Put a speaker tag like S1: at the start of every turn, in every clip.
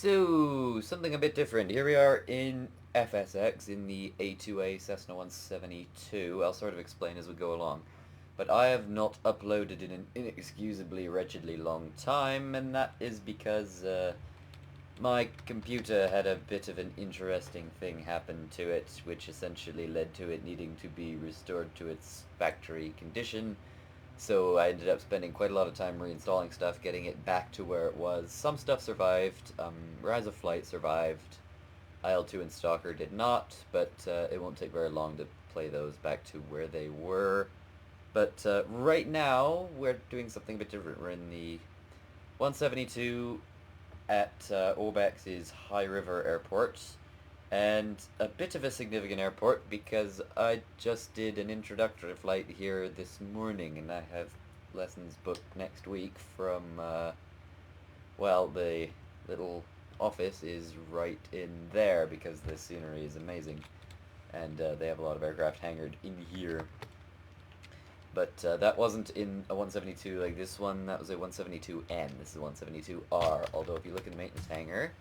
S1: So, something a bit different. Here we are in FSX in the A2A Cessna 172. I'll sort of explain as we go along. But I have not uploaded in an inexcusably wretchedly long time, and that is because my computer had a bit of an interesting thing happen to it, which essentially led to it needing to be restored to its factory condition. So I ended up spending quite a lot of time reinstalling stuff, getting it back to where it was. Some stuff survived. Rise of Flight survived. IL-2 and Stalker did not, but it won't take very long to play those back to where they were. But right now, we're doing something a bit different. We're in the 172 at Obex's High River Airport, and a bit of a significant airport because I just did an introductory flight here this morning, and I have lessons booked next week from, well, the little office is right in there because the scenery is amazing, and they have a lot of aircraft hangared in here. But that wasn't in a 172 like this one. That was a 172N. This is a 172R. Although if you look in the maintenance hangar,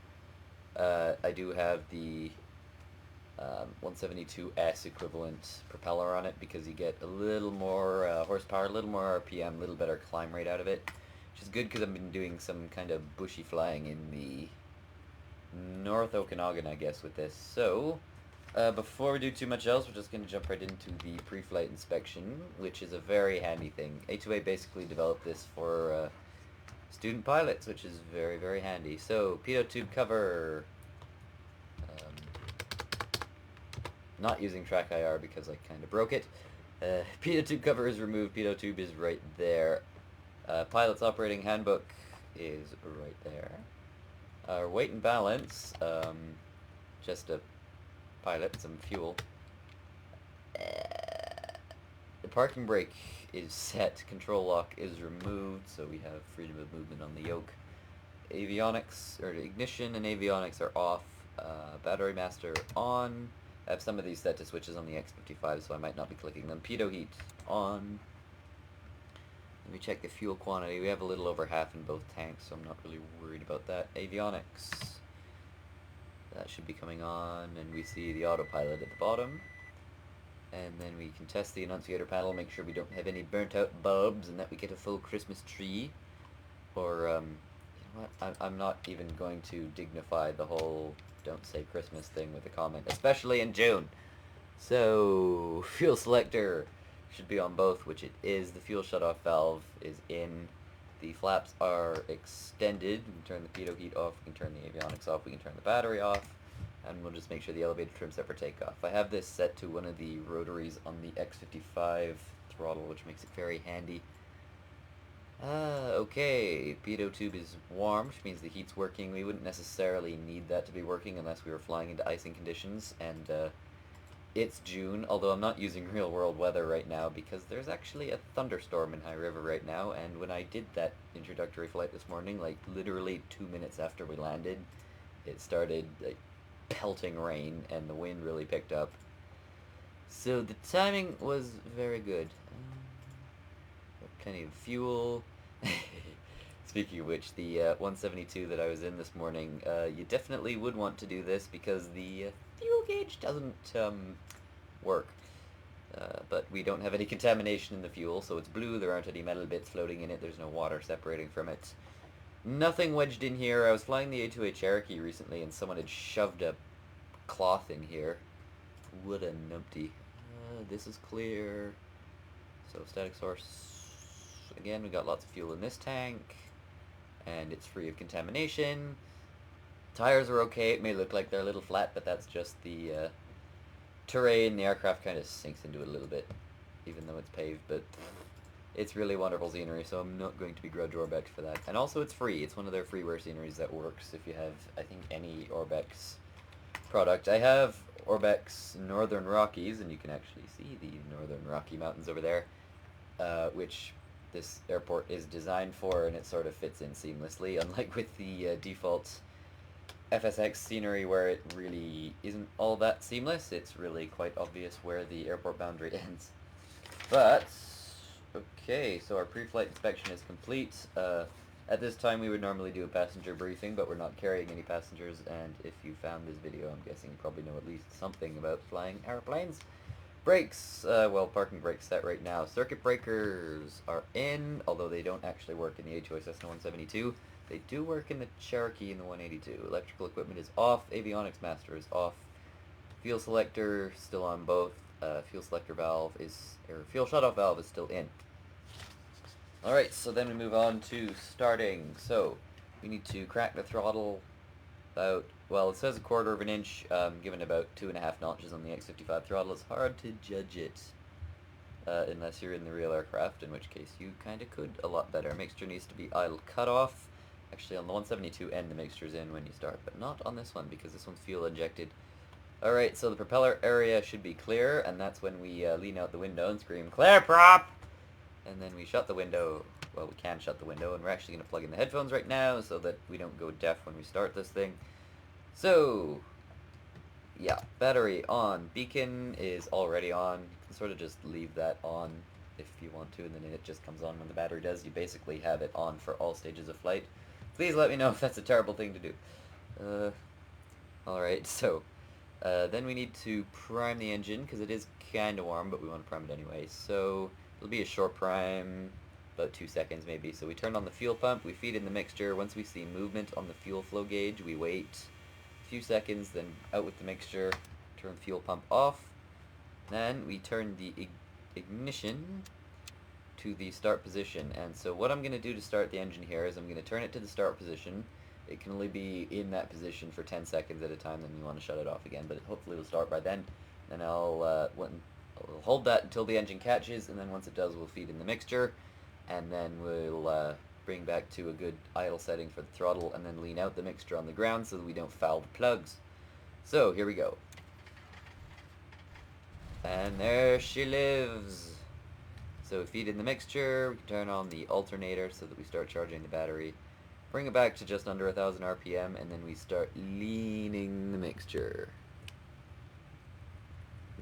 S1: I do have the 172S equivalent propeller on it because you get a little more horsepower, a little more RPM, a little better climb rate out of it, which is good because I've been doing some kind of bushy flying in the North Okanagan, I guess, with this. So, before we do too much else, we're just going to jump right into the pre-flight inspection, which is a very handy thing. A2A basically developed this for student pilots, which is very, very handy. So, pitot tube cover. Not using track IR because I kind of broke it. Pitot tube cover is removed. Pitot tube is right there. Pilot's operating handbook is right there. Our weight and balance, just a pilot, some fuel. The parking brake is set, control lock is removed, so we have freedom of movement on the yoke. Avionics, or ignition and avionics are off. Battery master on. I have some of these set to switches on the X55, so I might not be clicking them. Pitot heat on. Let me check the fuel quantity. We have a little over half in both tanks, so I'm not really worried about that. Avionics. That should be coming on, and we see the autopilot at the bottom. And then we can test the annunciator panel, make sure we don't have any burnt out bulbs, and that we get a full Christmas tree. Or, you know what, I'm not even going to dignify the whole don't say Christmas thing with a comment, especially in June. So, fuel selector should be on both, which it is. The fuel shutoff valve is in. The flaps are extended. We can turn the pitot heat off, we can turn the avionics off, we can turn the battery off, and we'll just make sure the elevator trim's set for takeoff. I have this set to one of the rotaries on the X55 throttle, which makes it very handy. Okay, pitot tube is warm, which means the heat's working. We wouldn't necessarily need that to be working unless we were flying into icing conditions, and it's June, although I'm not using real-world weather right now because there's actually a thunderstorm in High River right now, and when I did that introductory flight this morning, like literally 2 minutes after we landed, it started like pelting rain, and the wind really picked up. So the timing was very good. Plenty of fuel. Speaking of which, the 172 that I was in this morning, you definitely would want to do this because the fuel gauge doesn't work. But we don't have any contamination in the fuel, so it's blue, there aren't any metal bits floating in it, there's no water separating from it. Nothing wedged in here. I was flying the A2A Cherokee recently and someone had shoved a cloth in here. What a numpty. This is clear. So static source. Again, we got lots of fuel in this tank, and it's free of contamination. Tires are okay. It may look like they're a little flat, but that's just the terrain. The aircraft kind of sinks into it a little bit, even though it's paved, but it's really wonderful scenery, so I'm not going to begrudge Orbex for that. And also, it's free. It's one of their freeware sceneries that works if you have, I think, any Orbex product. I have Orbex Northern Rockies, and you can actually see the Northern Rocky Mountains over there, which this airport is designed for, and it sort of fits in seamlessly, unlike with the default FSX scenery where it really isn't all that seamless. It's really quite obvious where the airport boundary ends. But, okay, so our pre-flight inspection is complete. At this time we would normally do a passenger briefing, but we're not carrying any passengers, and if you found this video, I'm guessing you probably know at least something about flying airplanes. Brakes, well, parking brakes set right now. Circuit breakers are in, although they don't actually work in the A2A Cessna 172. They do work in the Cherokee and the 182. Electrical equipment is off. Avionics master is off. Fuel selector still on both. Fuel selector valve is, or fuel shutoff valve is still in. Alright, so then we move on to starting. So, we need to crack the throttle about, well, it says 1/4 of an inch, given about 2.5 notches on the X55 throttle. It's hard to judge it, unless you're in the real aircraft, in which case you kinda could a lot better. Mixture needs to be idle cutoff. Actually, on the 172 end, the mixture's in when you start, but not on this one, because this one's fuel injected. Alright, so the propeller area should be clear, and that's when we lean out the window and scream, "Clear, prop!" And then we shut the window. Well, we can shut the window, and we're actually going to plug in the headphones right now so that we don't go deaf when we start this thing. So, yeah, battery on. Beacon is already on. You can sort of just leave that on if you want to, and then it just comes on when the battery does. You basically have it on for all stages of flight. Please let me know if that's a terrible thing to do. Alright, so, then we need to prime the engine, because it is kind of warm, but we want to prime it anyway. So, it'll be a short prime, about 2 seconds maybe. So we turn on the fuel pump, we feed in the mixture. Once we see movement on the fuel flow gauge, we wait a few seconds, then out with the mixture, turn the fuel pump off. Then we turn the ignition to the start position. And so what I'm going to do to start the engine here is I'm going to turn it to the start position. It can only be in that position for 10 seconds at a time, then you want to shut it off again, but hopefully it'll start by then. Then I'll hold that until the engine catches, and then once it does, we'll feed in the mixture, and then we'll bring back to a good idle setting for the throttle, and then lean out the mixture on the ground so that we don't foul the plugs. So, here we go. And there she lives. So we feed in the mixture, we can turn on the alternator so that we start charging the battery, bring it back to just under 1,000 RPM, and then we start leaning the mixture.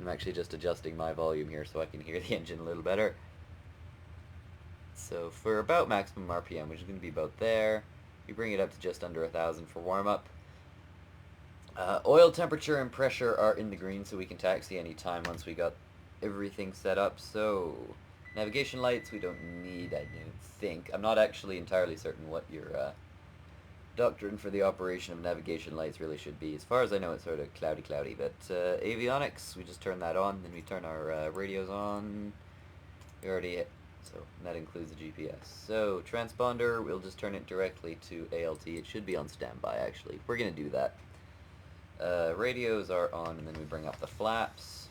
S1: I'm actually just adjusting my volume here so I can hear the engine a little better. So for about maximum RPM, which is going to be about there, we bring it up to just under 1,000 for warm-up. Oil temperature and pressure are in the green, so we can taxi any time once we got everything set up. So navigation lights we don't need, I don't think. I'm not actually entirely certain what your doctrine for the operation of navigation lights really should be. As far as I know, it's sort of cloudy, but avionics, we just turn that on, then we turn our radios on. We already hit, so that includes the GPS. So transponder, we'll just turn it directly to ALT. It should be on standby, actually. We're going to do that. Radios are on, and then we bring up the flaps.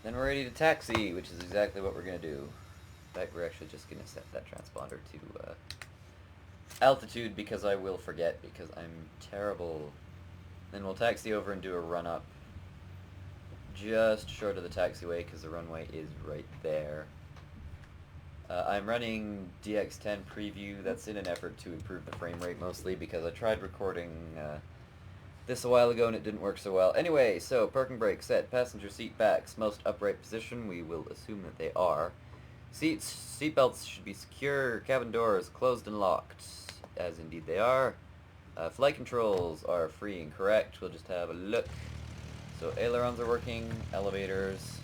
S1: Then we're ready to taxi, which is exactly what we're going to do. In fact, we're actually just going to set that transponder to altitude, because I will forget, because I'm terrible. Then we'll taxi over and do a run-up just short of the taxiway, because the runway is right there. I'm running DX10 preview. That's in an effort to improve the frame rate, mostly because I tried recording this a while ago and it didn't work so well. Anyway, so parking brake set, passenger seat backs, most upright position. We will assume that they are. Seatbelts should be secure. Cabin doors closed and locked, as indeed they are. Flight controls are free and correct. We'll just have a look. So ailerons are working, elevators,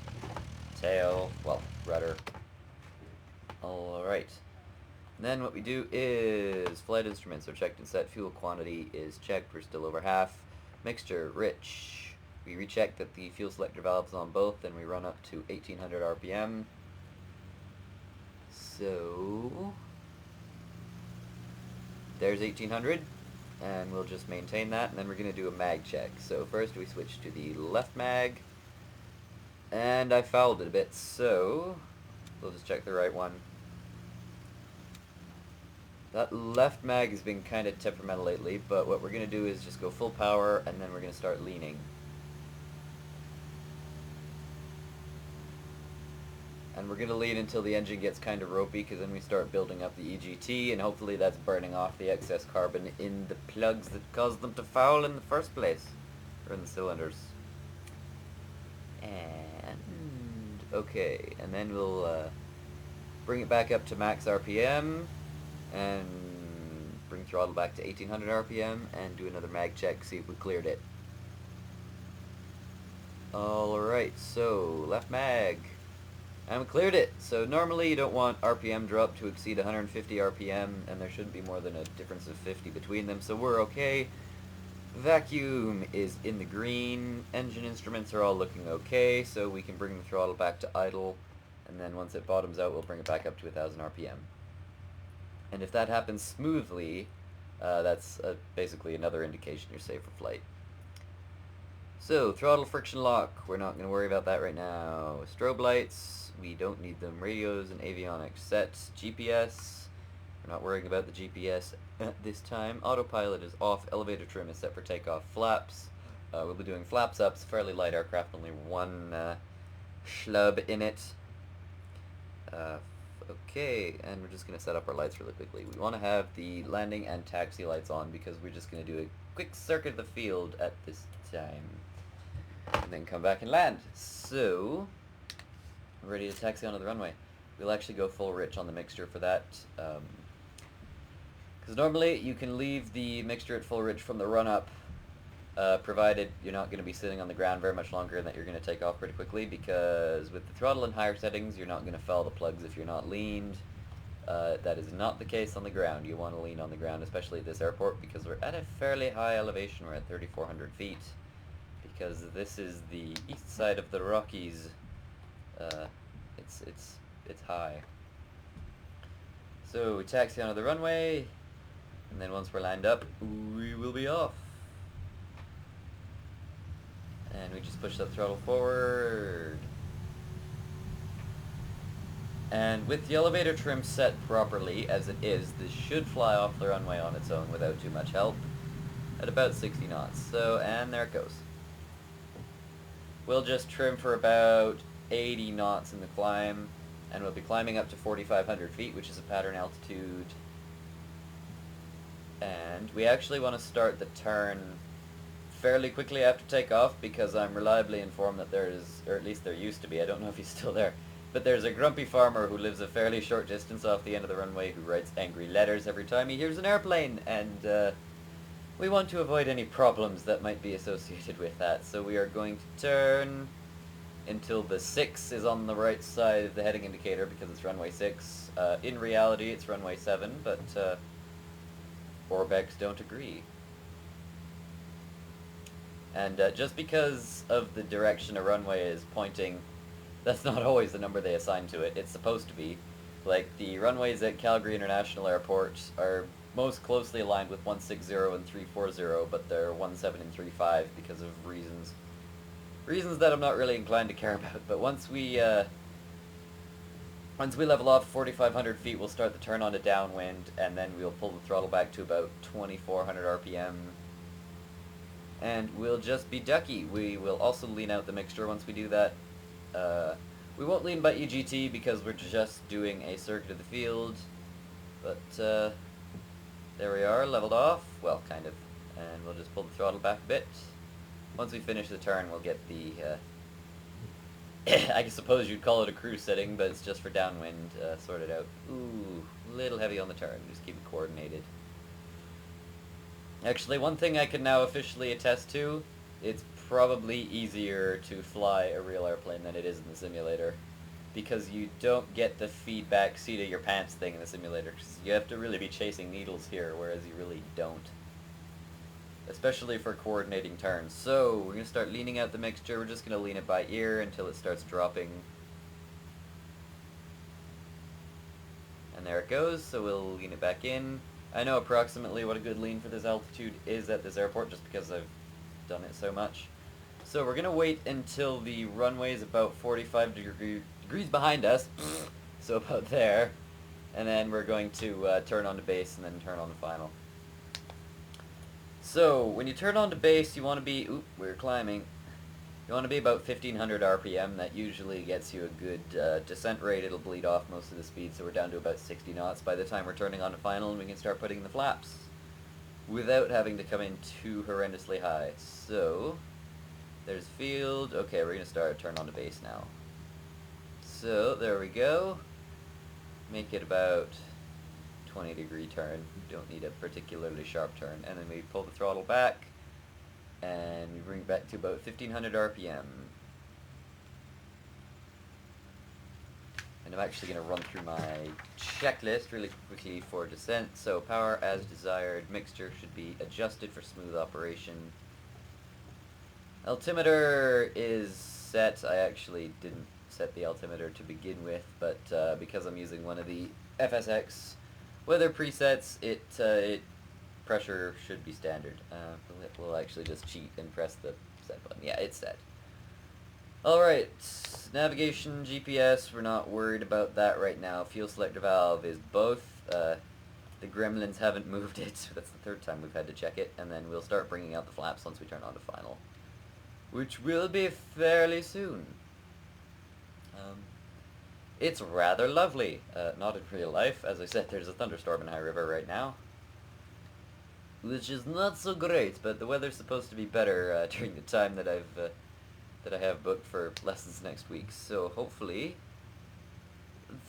S1: tail, well, rudder. Alright. Then what we do is flight instruments are checked and set. Fuel quantity is checked. We're still over half. Mixture, rich. We recheck that the fuel selector valve is on both, then we run up to 1,800 RPM. So there's 1,800, and we'll just maintain that, and then we're going to do a mag check. So first we switch to the left mag, and I fouled it a bit, so we'll just check the right one. That left mag has been kind of temperamental lately, but what we're going to do is just go full power, and then we're going to start leaning. And we're going to lean until the engine gets kind of ropey, because then we start building up the EGT, and hopefully that's burning off the excess carbon in the plugs that caused them to foul in the first place. Or in the cylinders. And okay, and then we'll bring it back up to max RPM, and bring throttle back to 1800 RPM, and do another mag check, see if we cleared it. Alright, so left mag. And we cleared it. So normally you don't want RPM drop to exceed 150 RPM, and there shouldn't be more than a difference of 50 between them, so we're okay. Vacuum is in the green. Engine instruments are all looking okay, so we can bring the throttle back to idle, and then once it bottoms out, we'll bring it back up to 1000 RPM. And if that happens smoothly, that's basically another indication you're safe for flight. So, throttle friction lock, we're not going to worry about that right now. Strobe lights, we don't need them. Radios and avionics set. GPS, we're not worrying about the GPS at this time. Autopilot is off. Elevator trim is set for takeoff. Flaps, we'll be doing flaps up. It's a fairly light aircraft, only one schlub in it. Okay, and we're just going to set up our lights really quickly. We want to have the landing and taxi lights on because we're just going to do a quick circuit of the field at this time. And then come back and land. So, we're ready to taxi onto the runway. We'll actually go full rich on the mixture for that. Because normally you can leave the mixture at full rich from the run-up, provided you're not going to be sitting on the ground very much longer and that you're going to take off pretty quickly, because with the throttle in higher settings, you're not going to foul the plugs if you're not leaned. That is not the case on the ground. You want to lean on the ground, especially at this airport, because we're at a fairly high elevation. We're at 3,400 feet. Because this is the east side of the Rockies. It's high. So we taxi onto the runway, and then once we're lined up, we will be off. And we just push that throttle forward. And with the elevator trim set properly, as it is, this should fly off the runway on its own without too much help at about 60 knots. So, and there it goes. We'll just trim for about 80 knots in the climb, and we'll be climbing up to 4,500 feet, which is a pattern altitude. And we actually want to start the turn fairly quickly after takeoff, because I'm reliably informed that there is, or at least there used to be, I don't know if he's still there, but there's a grumpy farmer who lives a fairly short distance off the end of the runway who writes angry letters every time he hears an airplane, and we want to avoid any problems that might be associated with that. So we are going to turn until the 6 is on the right side of the heading indicator, because it's runway 6. In reality, it's runway 7, but Orbex don't agree. And just because of the direction a runway is pointing, that's not always the number they assign to it. It's supposed to be. Like, the runways at Calgary International Airport are most closely aligned with 160 and 340, but they're 17 and 35 because of reasons that I'm not really inclined to care about. But once we level off 4,500 feet, we'll start the turn on to downwind, and then we'll pull the throttle back to about 2,400 RPM, and we'll just be ducky. We will also lean out the mixture once we do that. We won't lean by EGT because we're just doing a circuit of the field, but there we are, leveled off, well, kind of, and we'll just pull the throttle back a bit. Once we finish the turn, we'll get the, I suppose you'd call it a cruise setting, but it's just for downwind, sorted out. Ooh, a little heavy on the turn, just keep it coordinated. Actually, one thing I can now officially attest to, it's probably easier to fly a real airplane than it is in the simulator, because you don't get the feedback seat of your pants thing in the simulator, because you have to really be chasing needles here, whereas you really don't. Especially for coordinating turns. So, we're going to start leaning out the mixture. We're just going to lean it by ear until it starts dropping. And there it goes, so we'll lean it back in. I know approximately what a good lean for this altitude is at this airport, just because I've done it so much. So we're going to wait until the runway is about 45 degrees behind us, so about there, and then we're going to turn on to base and then turn on the final. So, when you turn on to base, you want to be, we're climbing, you want to be about 1,500 RPM. That usually gets you a good descent rate. It'll bleed off most of the speed, so we're down to about 60 knots by the time we're turning on to final, and we can start putting in the flaps without having to come in too horrendously high. So, there's field. Okay, we're going to start turn on to base now. So, there we go. make it about 20-degree turn. Don't need a particularly sharp turn. And then we pull the throttle back, and we bring it back to about 1500 RPM. And I'm actually going to run through my checklist really quickly for descent. So power as desired, mixture should be adjusted for smooth operation. Altimeter is set. I actually didn't set the altimeter to begin with, but because I'm using one of the FSX weather presets, it pressure should be standard. We'll actually just cheat and press the set button. Yeah, it's set. Alright, navigation, GPS, we're not worried about that right now. Fuel selector valve is both. The gremlins haven't moved it, so that's the third time we've had to check it, and then we'll start bringing out the flaps once we turn on to final, which will be fairly soon. It's rather lovely. Not in real life. As I said, there's a thunderstorm in High River right now, which is not so great, but the weather's supposed to be better during the time that I have booked for lessons next week, so hopefully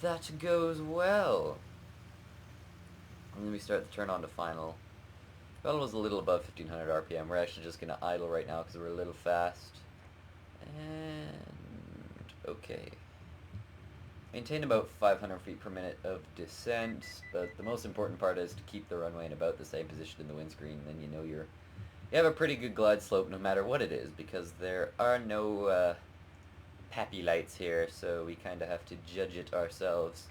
S1: that goes well. And then we start to turn on to final. Final was a little above 1500 RPM. We're actually just going to idle right now because we're a little fast. And okay. Maintain about 500 feet per minute of descent, but the most important part is to keep the runway in about the same position in the windscreen, then you know you have a pretty good glide slope no matter what it is, because there are no pappy lights here, so we kind of have to judge it ourselves.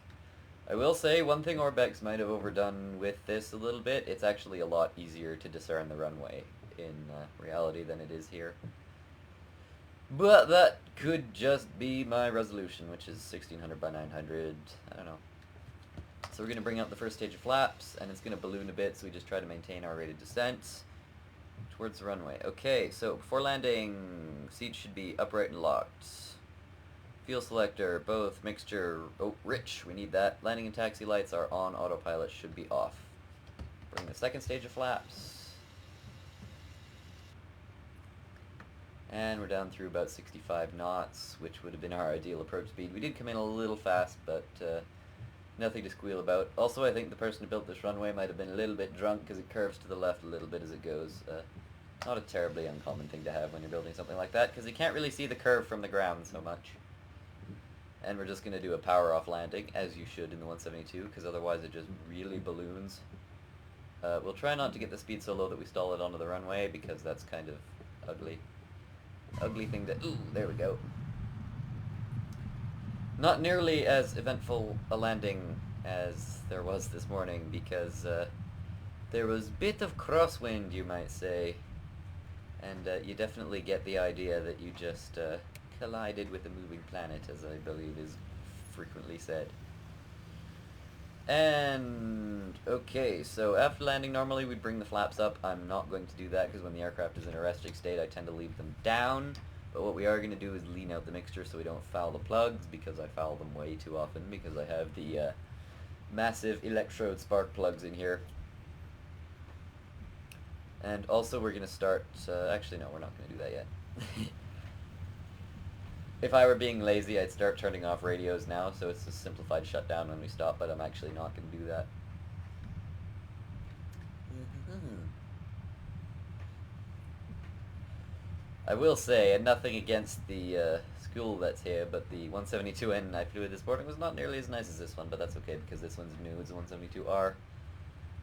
S1: I will say one thing Orbex might have overdone with this a little bit. It's actually a lot easier to discern the runway in reality than it is here. But that could just be my resolution, which is 1600 by 900. I don't know. So we're going to bring out the first stage of flaps, and it's going to balloon a bit, so we just try to maintain our rate of descent towards the runway. Okay, so before landing, seats should be upright and locked. Fuel selector, both, mixture, oh, rich, we need that. Landing and taxi lights are on, autopilot should be off. Bring the second stage of flaps. And we're down through about 65 knots, which would have been our ideal approach speed. We did come in a little fast, but nothing to squeal about. Also, I think the person who built this runway might have been a little bit drunk because it curves to the left a little bit as it goes. Not a terribly uncommon thing to have when you're building something like that, because you can't really see the curve from the ground so much. And we're just going to do a power off landing, as you should in the 172, because otherwise it just really balloons. We'll try not to get the speed so low that we stall it onto the runway, because that's kind of ugly. Ugly thing to... Ooh, there we go. Not nearly as eventful a landing as there was this morning, because there was a bit of crosswind, you might say. And you definitely get the idea that you just collided with a moving planet, as I believe is frequently said. And, okay, so after landing normally we'd bring the flaps up. I'm not going to do that because when the aircraft is in a resting state I tend to leave them down. But what we are going to do is lean out the mixture so we don't foul the plugs, because I foul them way too often because I have the massive electrode spark plugs in here. And also we're going to start, actually no, we're not going to do that yet. If I were being lazy, I'd start turning off radios now, so it's a simplified shutdown when we stop, but I'm actually not going to do that. I will say, and nothing against the school that's here, but the 172N I flew with this morning was not nearly as nice as this one, but that's okay because this one's new. It's a 172R.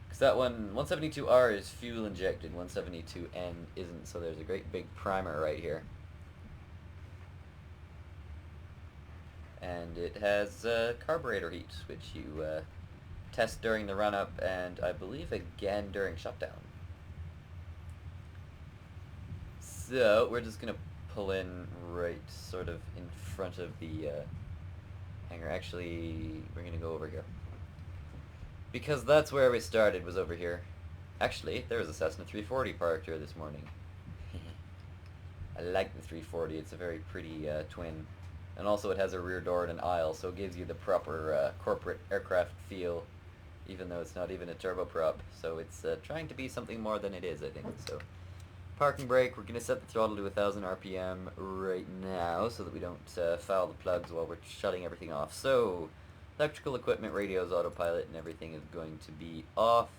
S1: Because that one, 172R is fuel injected, 172N isn't, so there's a great big primer right here. And it has carburetor heat, which you test during the run-up, and I believe again during shutdown. So we're just going to pull in right sort of in front of the hangar. Actually, we're going to go over here. Because that's where we started, was over here. Actually, there was a Cessna 340 parked here this morning. I like the 340, it's a very pretty twin. And also it has a rear door and an aisle, so it gives you the proper corporate aircraft feel, even though it's not even a turboprop. So it's trying to be something more than it is, I think. So parking brake, we're going to set the throttle to 1000 RPM right now so that we don't foul the plugs while we're shutting everything off. So Electrical equipment, radios, autopilot, and everything is going to be off.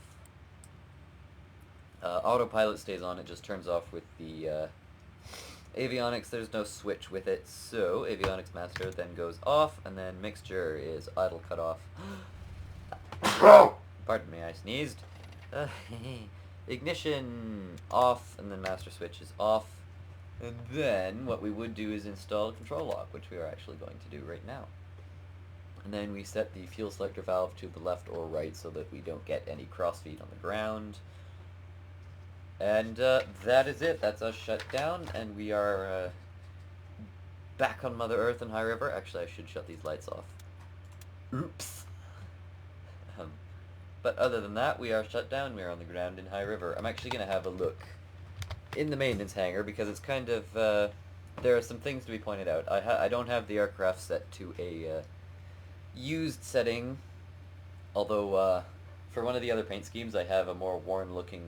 S1: Autopilot stays on, it just turns off with the avionics. There's no switch with it, so avionics master then goes off, and then mixture is idle cut off. Pardon me, I sneezed. Ignition off, and then master switch is off. And then what we would do is install control lock, which we are actually going to do right now. And then we set the fuel selector valve to the left or right so that we don't get any crossfeed on the ground. And that is it. That's us shut down, and we are back on Mother Earth and High River. Actually, I should shut these lights off. Oops. But other than that, we are shut down. We are on the ground in High River. I'm actually going to have a look in the maintenance hangar because it's kind of... there are some things to be pointed out. I don't have the aircraft set to a used setting, although for one of the other paint schemes I have a more worn-looking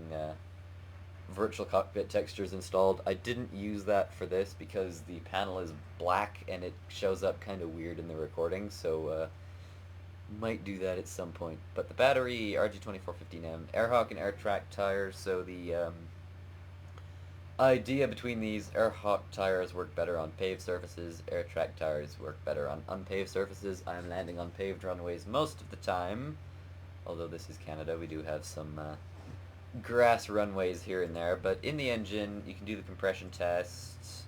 S1: virtual cockpit textures installed. I didn't use that for this because the panel is black and it shows up kind of weird in the recording, so might do that at some point. But the battery, RG2415M, Airhawk and Airtrack tires, so the idea between these, Airhawk tires work better on paved surfaces, Airtrack tires work better on unpaved surfaces. I am landing on paved runways most of the time, although this is Canada, we do have some grass runways here and there. But in the engine, you can do the compression tests,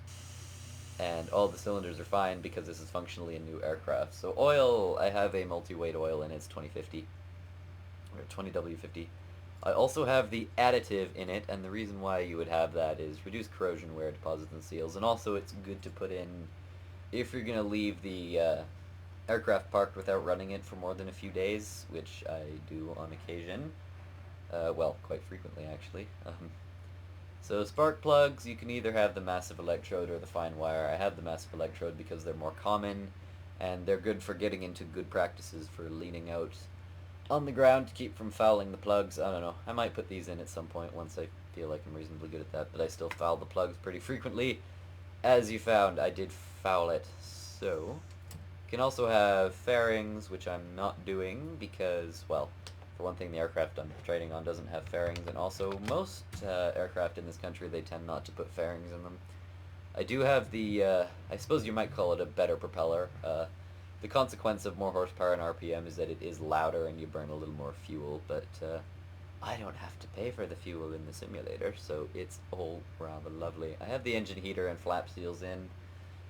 S1: and all the cylinders are fine because this is functionally a new aircraft. So oil, I have a multi-weight oil and it's 2050, or 20W50. I also have the additive in it, and the reason why you would have that is reduce corrosion, wear, deposits, and seals, and also it's good to put in if you're going to leave the aircraft parked without running it for more than a few days, which I do on occasion. Well, quite frequently, actually. So spark plugs, you can either have the massive electrode or the fine wire. I have the massive electrode because they're more common, and they're good for getting into good practices for leaning out on the ground to keep from fouling the plugs. I don't know. I might put these in at some point once I feel like I'm reasonably good at that, but I still foul the plugs pretty frequently. As you found, I did foul it. So, you can also have fairings, which I'm not doing because, well, for one thing, the aircraft I'm trading on doesn't have fairings, and also most aircraft in this country, they tend not to put fairings in them. I do have the, I suppose you might call it a better propeller. The consequence of more horsepower and RPM is that it is louder and you burn a little more fuel, but I don't have to pay for the fuel in the simulator, so it's all rather lovely. I have the engine heater and flap seals in.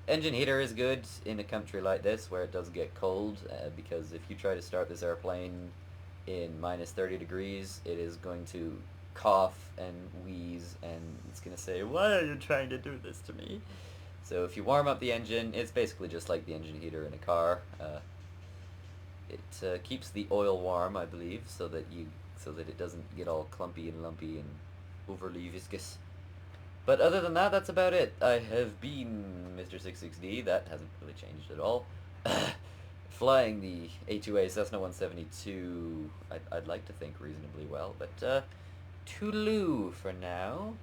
S1: Engine heater is good in a country like this where it does get cold, because if you try to start this airplane in minus 30 degrees, it is going to cough and wheeze, and it's going to say, "Why are you trying to do this to me?" So if you warm up the engine, it's basically just like the engine heater in a car. It keeps the oil warm, I believe, so that it doesn't get all clumpy and lumpy and overly viscous. But other than that, that's about it. I have been Mr. 66D. That hasn't really changed at all. Flying the A2A Cessna 172, I'd like to think reasonably well, but toodaloo for now.